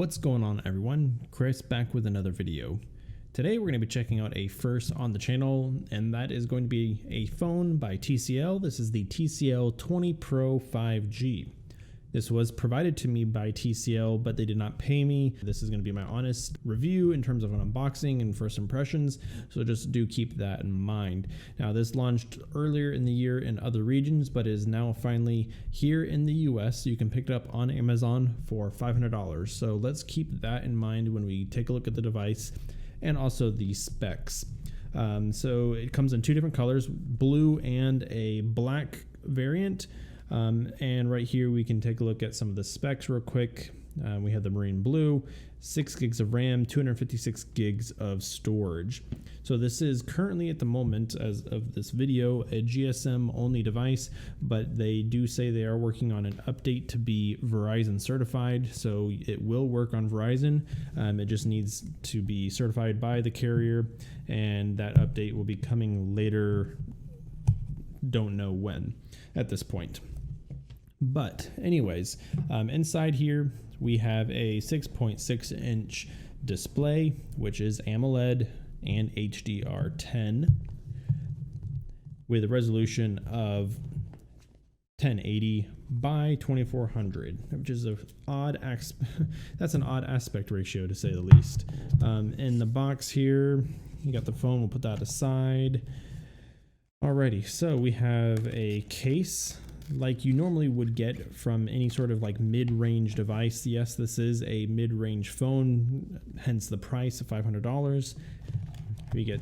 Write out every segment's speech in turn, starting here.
What's going on, everyone? Chris back with another video. Today we're going to be checking out a first on the channel, and that is going to be a phone by TCL. This is the TCL 20 Pro 5G. This was provided to me by TCL, but they did not pay me. This is going to be my honest review in terms of an unboxing and first impressions, so just do keep that in mind. Now, this launched earlier in the year in other regions, but is now finally here in the US. You can pick it up on Amazon for $500. So let's keep that in mind when we take a look at the device and also the specs. So it comes in two different colors, blue and a black variant. And right here we can take a look at some of the specs real quick. We have the marine blue, 6 gigs of RAM, 256 gigs of storage. So this is currently at the moment, as of this video, a GSM only device, but they do say they are working on an update to be Verizon certified. So it will work on Verizon. It just needs to be certified by the carrier, and that update will be coming later. Don't know when at this point. But anyways, inside here we have a 6.6 inch display, which is AMOLED and HDR10 with a resolution of 1080 by 2400, which is that's an odd aspect ratio to say the least. In the box here, you got the phone. We'll put that aside. Alrighty, so we have a case like you normally would get from any sort of like mid-range device. Yes, this is a mid-range phone, hence the price of $500. We get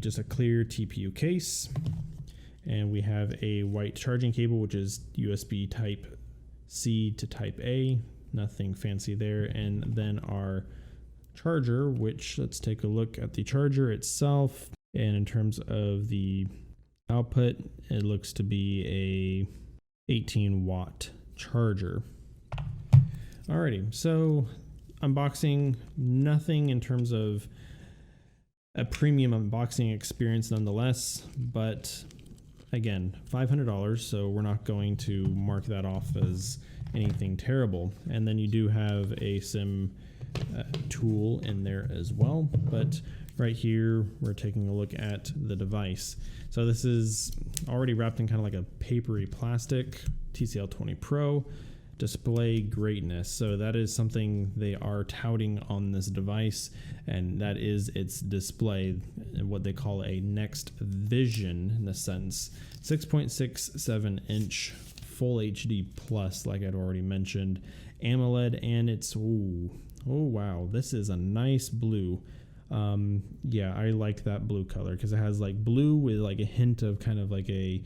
just a clear TPU case, and we have a white charging cable, which is USB type C to type A, nothing fancy there. And then our charger, which let's take a look at the charger itself. And in terms of the output, it looks to be a 18-watt charger. Alrighty, so unboxing, nothing in terms of a premium unboxing experience nonetheless, but again, $500, so we're not going to mark that off as anything terrible. And then you do have a SIM tool in there as well, but right here we're taking a look at the device. So this is already wrapped in kind of like a papery plastic. TCL 20 Pro display greatness. So that is something they are touting on this device, and that is its display, what they call a next vision in a sense. 6.67 inch full HD plus, like I'd already mentioned, AMOLED, and it's oh wow, this is a nice blue. Yeah, I like that blue color because it has like blue with like a hint of kind of like a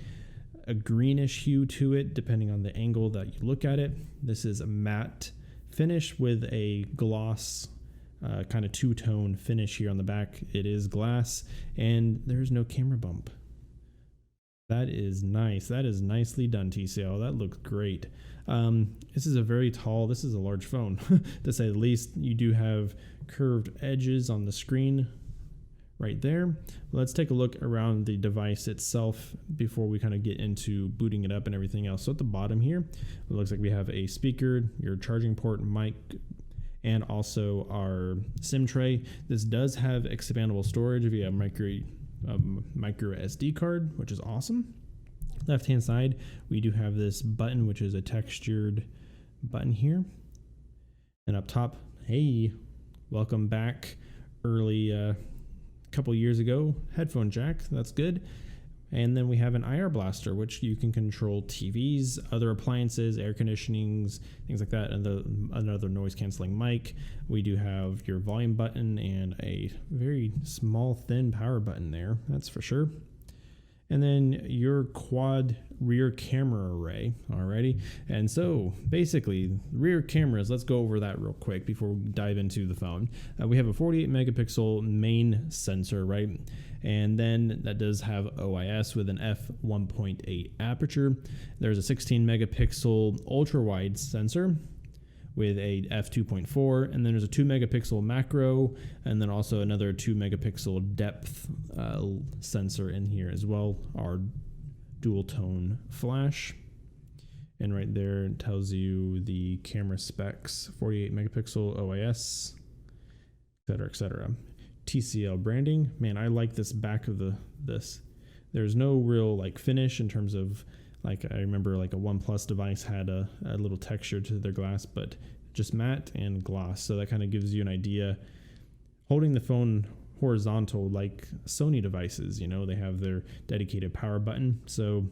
greenish hue to it, depending on the angle that you look at it. This is a matte finish with a gloss kind of two-tone finish here on the back. It is glass, and there's no camera bump. That is nice. That is nicely done, TCL. That looks great. This is a large phone to say the least. You do have curved edges on the screen right there. Let's take a look around the device itself before we kind of get into booting it up and everything else. So at the bottom here, it looks like we have a speaker, your charging port, mic, and also our SIM tray. This does have expandable storage via micro SD card, which is awesome. Left hand side, we do have this button, which is a textured button here. And up top, hey, welcome back. Early couple years ago, headphone jack, that's good. And then we have an IR blaster, which you can control TVs, other appliances, air conditionings, things like that, and another noise canceling mic. We do have your volume button and a very small, thin power button there, that's for sure. And then your quad rear camera array. Alrighty. And so basically rear cameras, let's go over that real quick before we dive into the phone. We have a 48 megapixel main sensor, right? And then that does have OIS with an f1.8 aperture. There's a 16 megapixel ultra wide sensor with a f2.4, and then there's a 2 megapixel macro, and then also another 2 megapixel depth sensor in here as well, our dual tone flash. And right there it tells you the camera specs, 48 megapixel OIS, etc., etc. TCL branding. Man, I like this back of this. There's no real like finish in terms of, like, I remember like a OnePlus device had a little texture to their glass, but just matte and gloss. So that kind of gives you an idea. Holding the phone horizontal like Sony devices, you know, they have their dedicated power button. So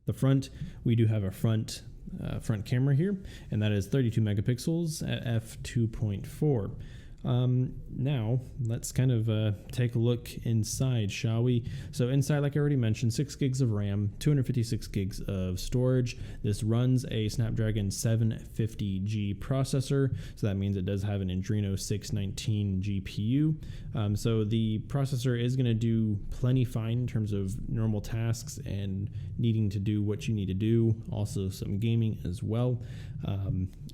the front, we do have a front camera here, and that is 32 megapixels at f2.4. Now let's kind of take a look inside, shall we? So inside, like I already mentioned, 6 gigs of RAM, 256 gigs of storage. This runs a Snapdragon 750G processor, so that means it does have an Adreno 619 GPU. So the processor is going to do plenty fine in terms of normal tasks and needing to do what you need to do. Also some gaming as well.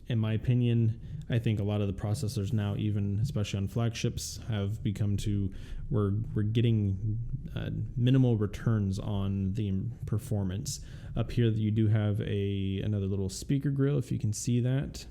In my opinion, I think a lot of the processors now, even especially on flagships, have become to we're getting minimal returns on the performance. Up here, you do have another little speaker grill, if you can see that,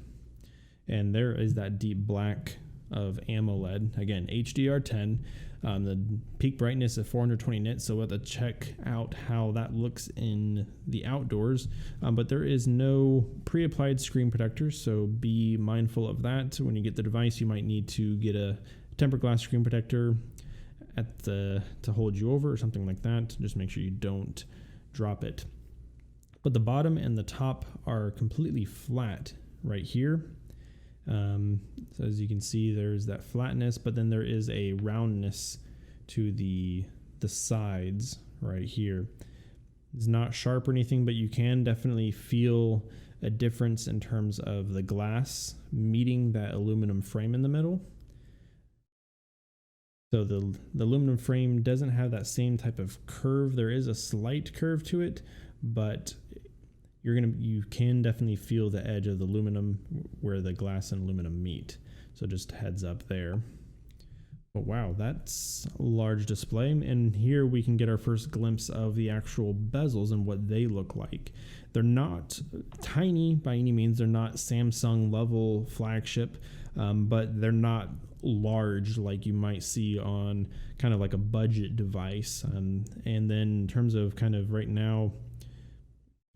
and there is that deep black of AMOLED. Again, HDR10. The peak brightness of 420 nits, so we'll have to check out how that looks in the outdoors. But there is no pre-applied screen protector, so be mindful of that. When you get the device, you might need to get a tempered glass screen protector to hold you over or something like that. Just make sure you don't drop it. But the bottom and the top are completely flat right here. So as you can see, there's that flatness, but then there is a roundness to the sides right here. It's not sharp or anything, but you can definitely feel a difference in terms of the glass meeting that aluminum frame in the middle. So the aluminum frame doesn't have that same type of curve. There is a slight curve to it, but you can definitely feel the edge of the aluminum where the glass and aluminum meet. So just heads up there. But wow, that's a large display. And here we can get our first glimpse of the actual bezels and what they look like. They're not tiny by any means. They're not Samsung level flagship, but they're not large like you might see on kind of like a budget device. And then in terms of kind of right now,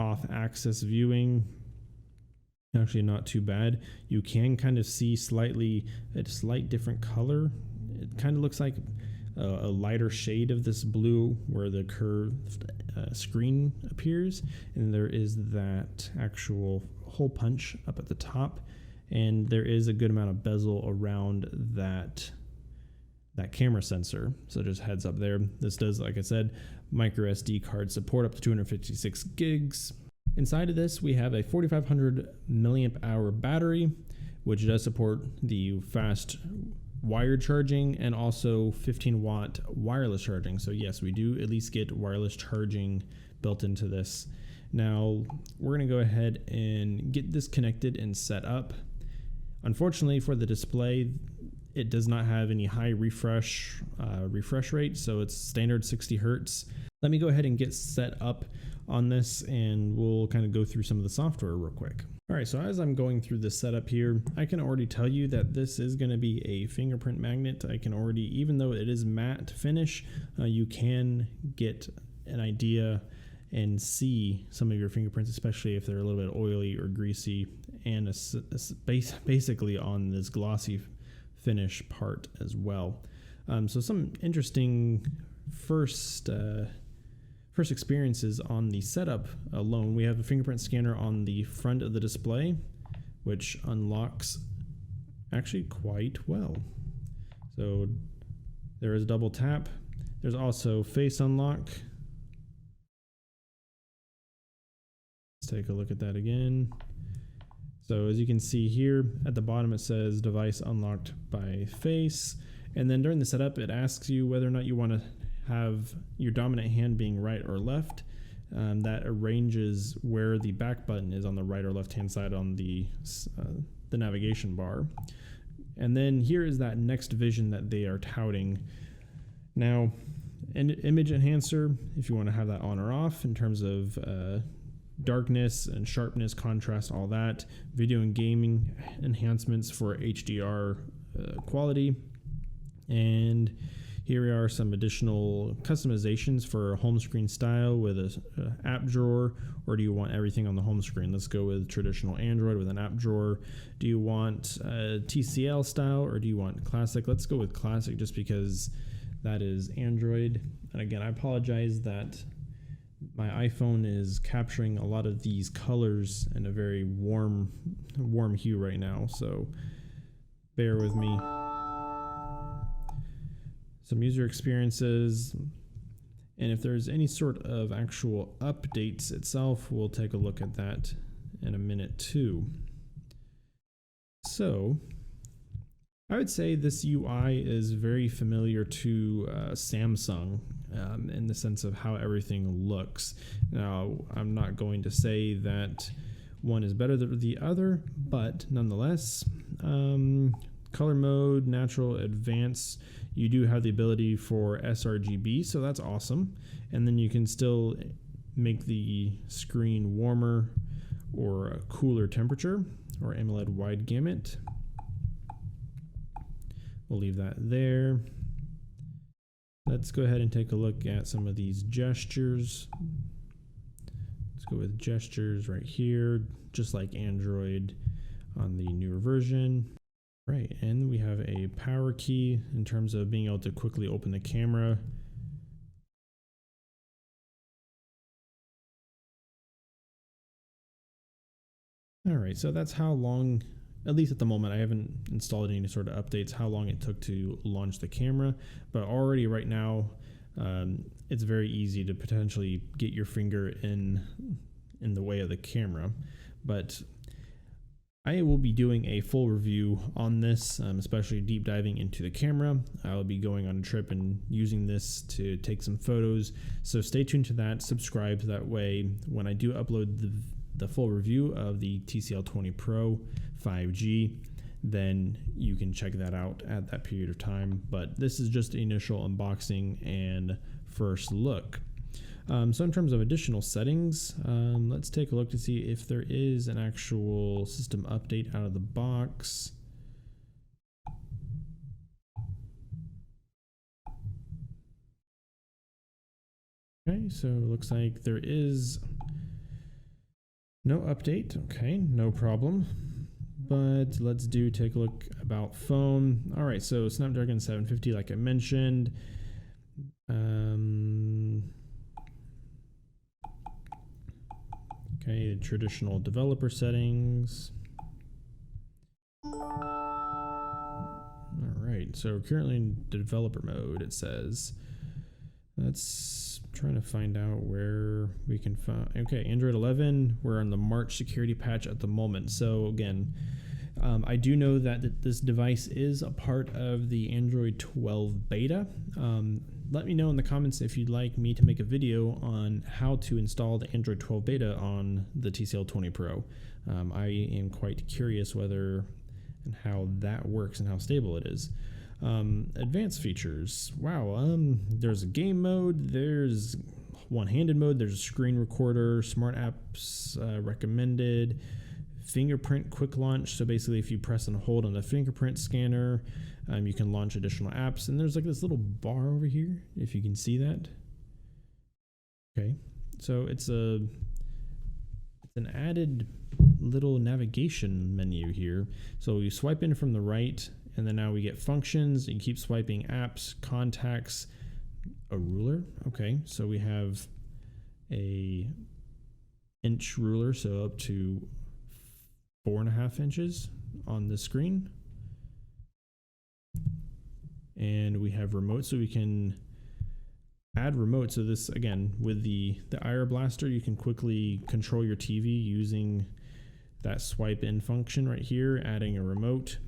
off-axis viewing, actually not too bad. You can kind of see a slight different color. It kind of looks like a lighter shade of this blue where the curved screen appears, and there is that actual hole punch up at the top, and there is a good amount of bezel around that camera sensor. So just heads up there. This does, like I said, microSD card support up to 256 gigs. Inside of this, we have a 4500 milliamp hour battery, which does support the fast wired charging and also 15 watt wireless charging. So yes, we do at least get wireless charging built into this. Now we're going to go ahead and get this connected and set up. Unfortunately for the display, it does not have any high refresh rate, so it's standard 60 hertz. Let me go ahead and get set up on this, and we'll kind of go through some of the software real quick. All right, so as I'm going through this setup here, I can already tell you that this is going to be a fingerprint magnet. I can already, even though it is matte finish, you can get an idea and see some of your fingerprints, especially if they're a little bit oily or greasy, and basically on this glossy finish part as well. So some interesting first experiences on the setup alone. We have a fingerprint scanner on the front of the display, which unlocks actually quite well. So there is a double tap. There's also face unlock. Let's take a look at that again. So as you can see here at the bottom, it says device unlocked by face. And then during the setup, it asks you whether or not you want to have your dominant hand being right or left. That arranges where the back button is on the right or left hand side on the navigation bar. And then here is that next vision that they are touting. Now, an image enhancer, if you want to have that on or off in terms of darkness and sharpness, contrast, all that. Video and gaming enhancements for HDR quality. And here are some additional customizations for home screen style with a app drawer, or do you want everything on the home screen? Let's go with traditional Android with an app drawer. Do you want TCL style, or do you want classic? Let's go with classic just because that is Android. And again, I apologize that my iPhone is capturing a lot of these colors in a very warm hue right now, so bear with me. Some user experiences, and if there's any sort of actual updates itself, we'll take a look at that in a minute too. So I would say this UI is very familiar to Samsung in the sense of how everything looks. Now, I'm not going to say that one is better than the other, but nonetheless, color mode, natural, advanced, you do have the ability for sRGB, so that's awesome. And then you can still make the screen warmer or a cooler temperature, or AMOLED wide gamut. We'll leave that there. Let's go ahead and take a look at some of these gestures. Let's go with gestures right here, just like Android on the newer version. Right, and we have a power key in terms of being able to quickly open the camera. All right, so that's how long, at least at the moment, I haven't installed any sort of updates, how long it took to launch the camera, but already right now, it's very easy to potentially get your finger in the way of the camera. But I will be doing a full review on this, especially deep diving into the camera. I'll be going on a trip and using this to take some photos. So stay tuned to that, subscribe, so that way when I do upload the full review of the TCL 20 Pro 5G, then you can check that out at that period of time. But this is just the initial unboxing and first look. So in terms of additional settings, let's take a look to see if there is an actual system update out of the box. Okay, so it looks like there is no update. Okay, no problem. But let's take a look about phone. All right, so Snapdragon 750, like I mentioned. Okay, traditional developer settings. All right, so currently in developer mode, it says. Let's try to find out where we can find. Okay, Android 11, we're on the March security patch at the moment. So again, I do know that this device is a part of the Android 12 beta. Let me know in the comments if you'd like me to make a video on how to install the Android 12 beta on the TCL 20 Pro. I am quite curious whether and how that works and how stable it is. Advanced features. Wow, there's a game mode, there's one-handed mode, there's a screen recorder, smart apps recommended, fingerprint quick launch. So basically if you press and hold on the fingerprint scanner, you can launch additional apps. And there's like this little bar over here, if you can see that. Okay, so it's an added little navigation menu here. So you swipe in from the right, and then now we get functions. You keep swiping apps, contacts, a ruler. Okay, so we have a inch ruler, so up to 4.5 inches on the screen. And we have remote, so we can add remote. So this, again, with the IR blaster, you can quickly control your TV using that swipe in function right here, adding a remote.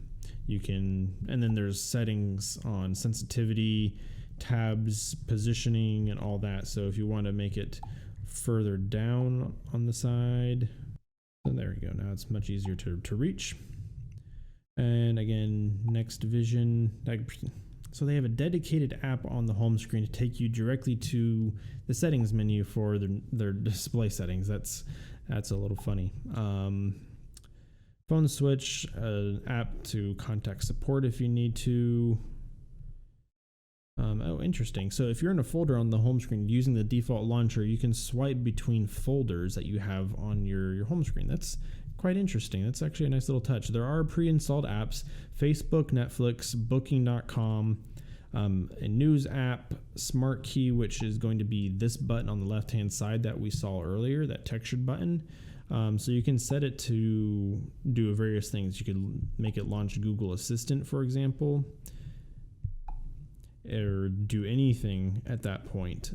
You can, and then there's settings on sensitivity, tabs, positioning, and all that. So if you want to make it further down on the side, so there we go. Now it's much easier to reach. And again, next vision. So they have a dedicated app on the home screen to take you directly to the settings menu for their display settings. That's That's a little funny. Phone switch, app to contact support if you need to. Oh, interesting. So if you're in a folder on the home screen using the default launcher, you can swipe between folders that you have on your home screen. That's quite interesting. That's actually a nice little touch. There are pre-installed apps: Facebook, Netflix, Booking.com, a news app, Smart Key, which is going to be this button on the left-hand side that we saw earlier, that textured button. So you can set it to do various things. You could make it launch Google Assistant, for example, or do anything at that point.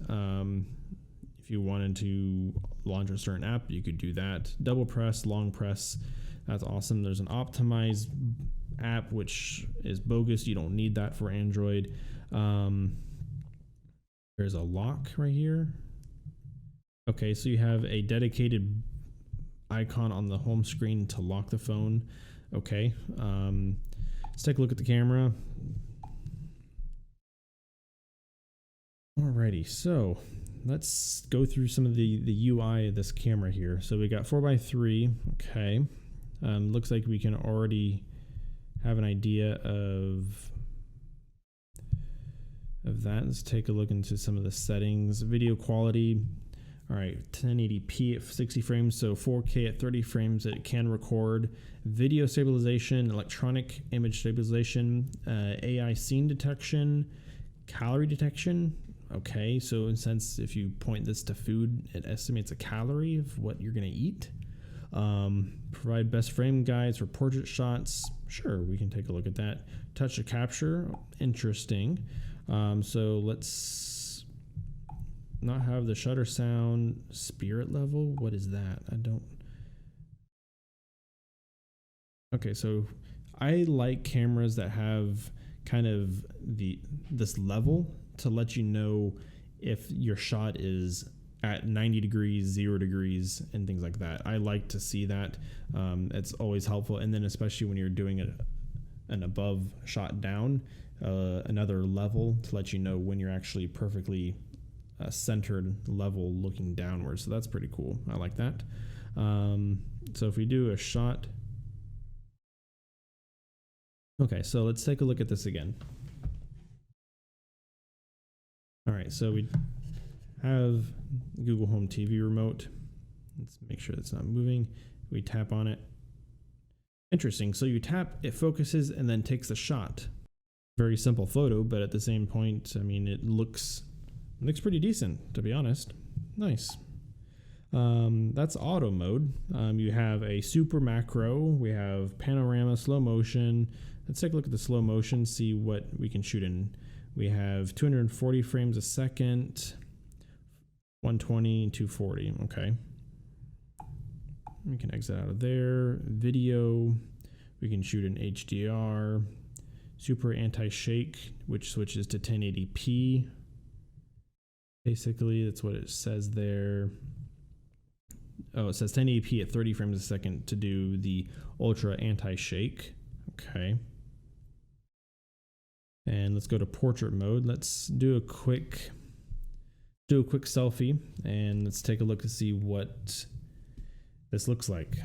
If you wanted to launch a certain app, you could do that. Double press, long press, that's awesome. There's an optimize app, which is bogus. You don't need that for Android. There's a lock right here. Okay, so you have a dedicated icon on the home screen to lock the phone. Okay, let's take a look at the camera. Alrighty, so let's go through some of the UI of this camera here. So we got 4x3. Okay, looks like we can already have an idea of that. Let's take a look into some of the settings. Video quality. All right, 1080p at 60 frames, so 4K at 30 frames it can record. Video stabilization, electronic image stabilization, AI scene detection, calorie detection. Okay, so in a sense, if you point this to food, it estimates a calorie of what you're gonna eat. Provide best frame guides for portrait shots. Sure, we can take a look at that. Touch to capture, interesting. So let's not have the shutter sound. Spirit level, what is that? I don't. Okay, so I like cameras that have kind of this level to let you know if your shot is at 90 degrees, 0 degrees, and things like that. I like to see that. It's always helpful. And then especially when you're doing an above shot down, another level to let you know when you're actually perfectly centered level looking downward. So that's pretty cool. I like that. So if we do a shot. Okay, so let's take a look at this again. All right, so we have Google Home TV remote. Let's make sure it's not moving. We tap on it. Interesting. So you tap, it focuses, and then takes a shot. Very simple photo, but at the same point, I mean, it looks pretty decent, to be honest. Nice. That's auto mode. You have a super macro. We have panorama, slow motion. Let's take a look at the slow motion, see what we can shoot in. We have 240 frames a second, 120 and 240. Okay. We can exit out of there. Video, we can shoot in HDR. Super anti-shake, which switches to 1080p. Basically, that's what it says there. Oh, it says 1080p at 30 frames a second to do the ultra anti-shake. Okay. And let's go to portrait mode. Let's do a quick selfie, and let's take a look to see what this looks like.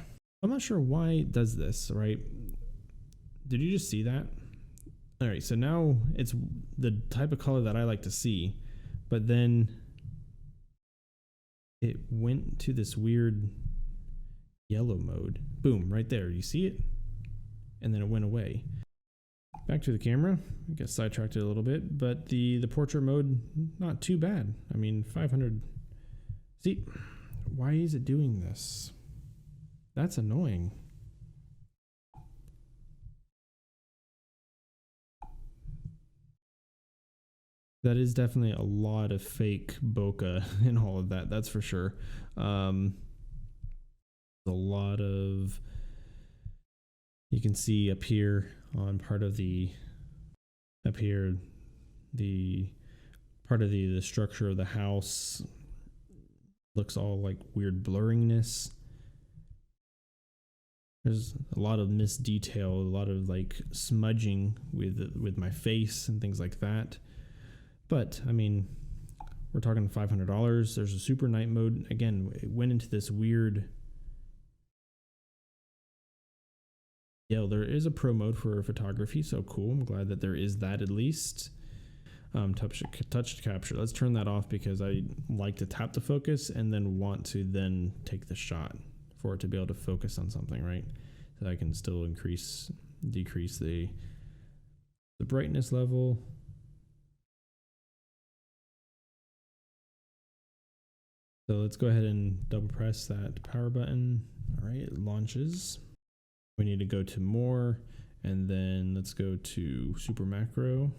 I'm not sure why it does this, right? Did you just see that? All right, so now it's the type of color that I like to see, but then it went to this weird yellow mode. Boom, right there. You see it? And then it went away. Back to the camera. I guess sidetracked it a little bit, but the portrait mode, not too bad. I mean, 500. See, why is it doing this? That's annoying. That is definitely a lot of fake bokeh in all of that. That's for sure. A lot of, you can see up here on part of the structure of the house looks all like weird blurriness. There's a lot of missed detail, a lot of like smudging with my face and things like that. But I mean, we're talking $500. There's a super night mode. Again, it went into this weird Yeah, there is a pro mode for photography, so cool. I'm glad that there is that at least. Touch capture. Let's turn that off because I like to tap the focus and then want to then take the shot for it to be able to focus on something, right? So I can still decrease the brightness level. So let's go ahead and double press that power button. All right, it launches. We need to go to more, and then let's go to super macro.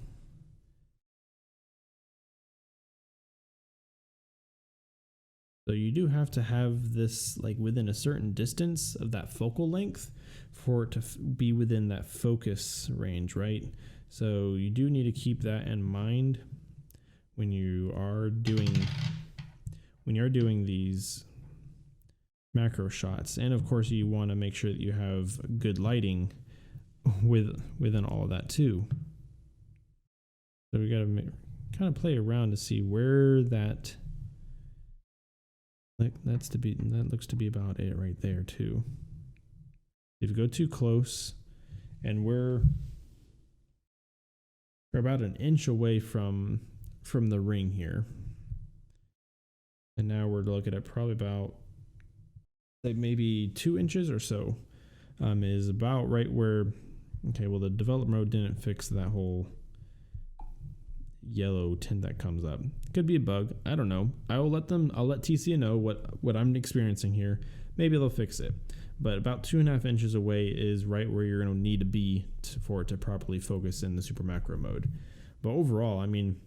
So you do have to have this like within a certain distance of that focal length for it to be within that focus range, right? So you do need to keep that in mind when you are doing these macro shots. And of course you want to make sure that you have good lighting within all of that too. So we got to kind of play around to see where that that looks to be about it right there too. If you go too close, and we're about an inch away from the ring here, and now we're looking at probably about like maybe 2 inches or so is about right where. Okay, well the develop mode didn't fix that whole yellow tint that comes up. Could be a bug. I don't know. I'll let TCL know what I'm experiencing here. Maybe they'll fix it. But about 2.5 inches away is right where you're going to need to be for it to properly focus in the super macro mode. But overall, I mean,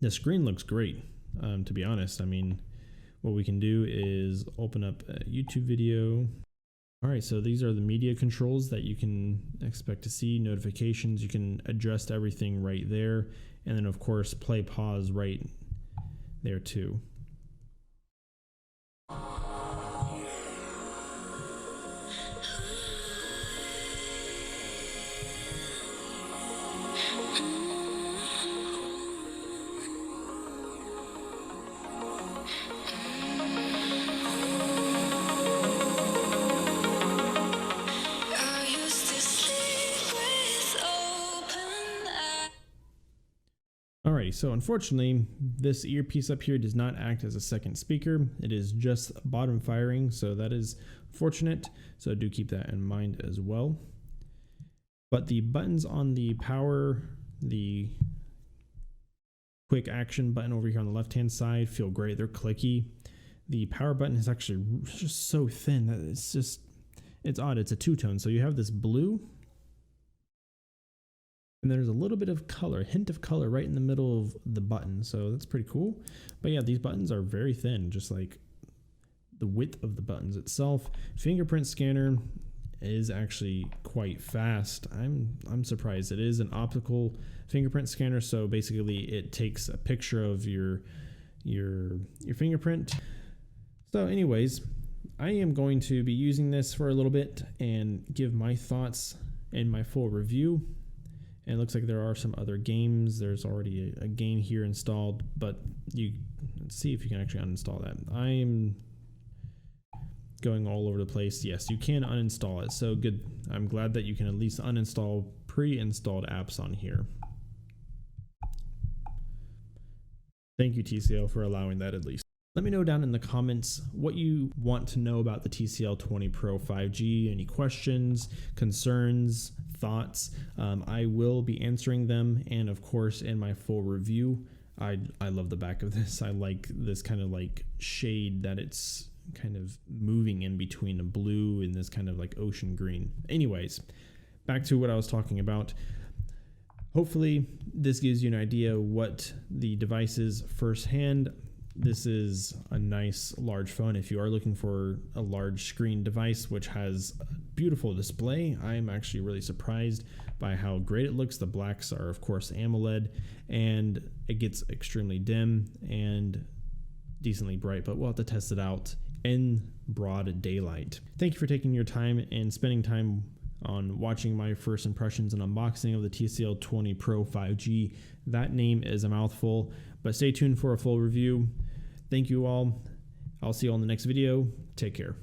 the screen looks great. To be honest, I mean, what we can do is open up a YouTube video. All right, so these are the media controls that you can expect to see, notifications. You can adjust everything right there. And then of course, play pause right there too. Alrighty, so unfortunately, this earpiece up here does not act as a second speaker. It is just bottom firing, so that is fortunate. So do keep that in mind as well. But the buttons on the power, the quick action button over here on the left-hand side feel great. They're clicky. The power button is actually just so thin that it's odd. It's a two-tone, so you have this blue, and there's a little bit of color, hint of color right in the middle of the button. So that's pretty cool. But yeah, these buttons are very thin, just like the width of the buttons itself. Fingerprint scanner is actually quite fast. I'm surprised. It is an optical fingerprint scanner. So basically it takes a picture of your fingerprint. So anyways, I am going to be using this for a little bit and give my thoughts and my full review. And it looks like there are some other games. There's already a game here installed, but let's see if you can actually uninstall that. I'm going all over the place. Yes, you can uninstall it. So good. I'm glad that you can at least uninstall pre-installed apps on here. Thank you, TCL, for allowing that at least. Let me know down in the comments what you want to know about the TCL 20 Pro 5G. Any questions, concerns, thoughts. I will be answering them, and of course in my full review. I love the back of this. I like this kind of like shade that it's kind of moving in between a blue and this kind of like ocean green. Anyways, back to what I was talking about. Hopefully this gives you an idea what the device is firsthand. This is a nice large phone. If you are looking for a large screen device which has a beautiful display, I'm actually really surprised by how great it looks. The blacks are of course AMOLED, and it gets extremely dim and decently bright, but we'll have to test it out in broad daylight. Thank you for taking your time and spending time on watching my first impressions and unboxing of the TCL 20 Pro 5G. That name is a mouthful, but stay tuned for a full review. Thank you all. I'll see you all in the next video. Take care.